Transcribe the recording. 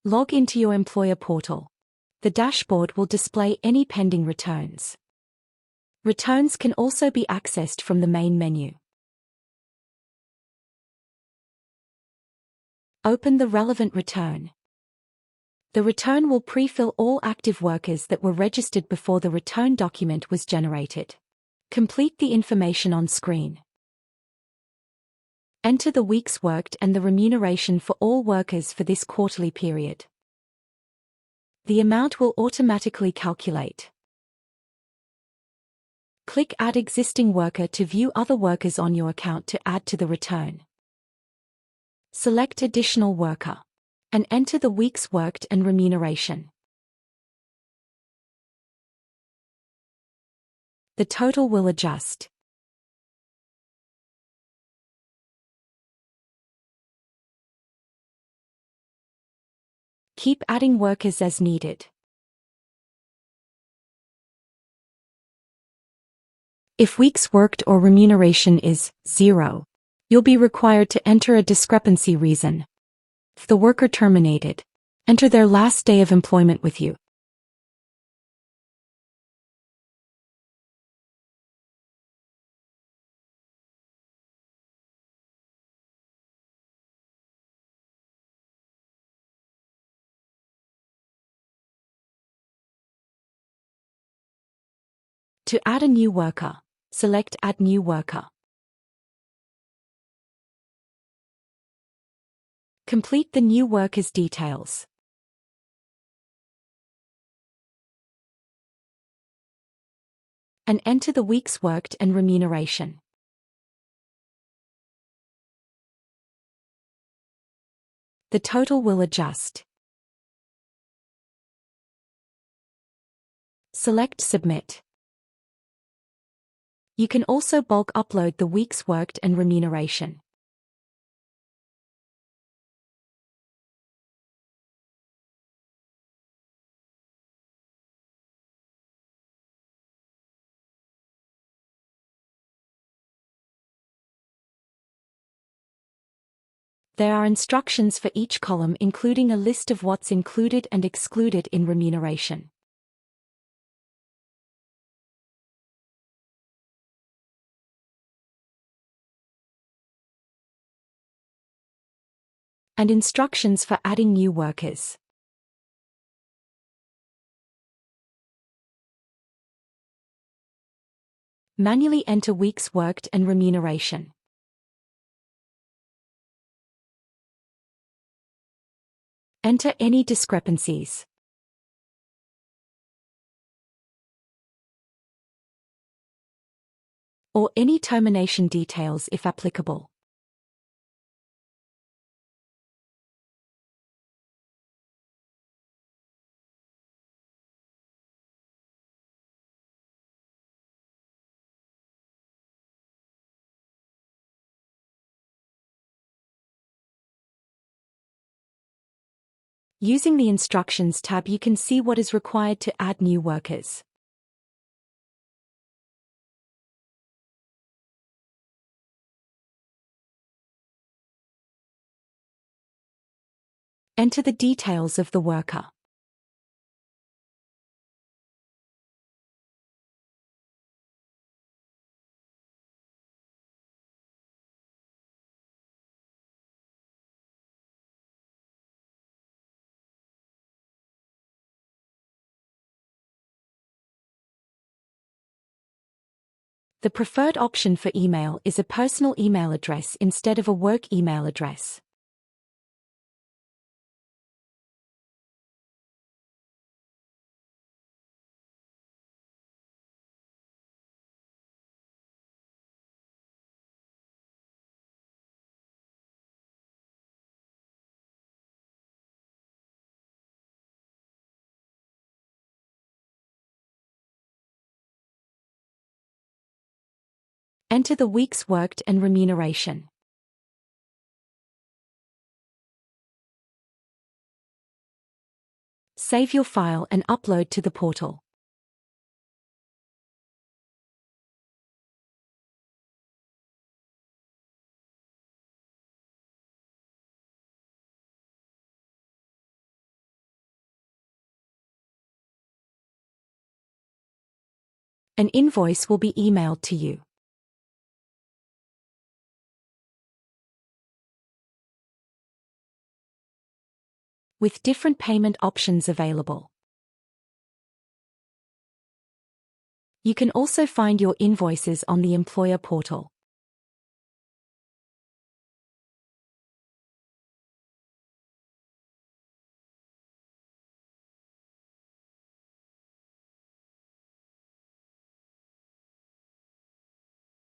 Log into your employer portal. The dashboard will display any pending returns. Returns can also be accessed from the main menu. Open the relevant return. The return will pre-fill all active workers that were registered before the return document was generated. Complete the information on screen. Enter the weeks worked and the remuneration for all workers for this quarterly period. The amount will automatically calculate. Click Add Existing Worker to view other workers on your account to add to the return. Select Additional Worker and enter the weeks worked and remuneration. The total will adjust. Keep adding workers as needed. If weeks worked or remuneration is 0, you'll be required to enter a discrepancy reason. If the worker terminated, enter their last day of employment with you. To add a new worker, select Add New Worker. Complete the new worker's details. And enter the weeks worked and remuneration. The total will adjust. Select Submit. You can also bulk upload the weeks worked and remuneration. There are instructions for each column, including a list of what's included and excluded in remuneration. And instructions for adding new workers. Manually enter weeks worked and remuneration. Enter any discrepancies. Or any termination details if applicable. Using the Instructions tab, you can see what is required to add new workers. Enter the details of the worker. The preferred option for email is a personal email address instead of a work email address. Enter the weeks worked and remuneration. Save your file and upload to the portal. An invoice will be emailed to you. With different payment options available. You can also find your invoices on the employer portal.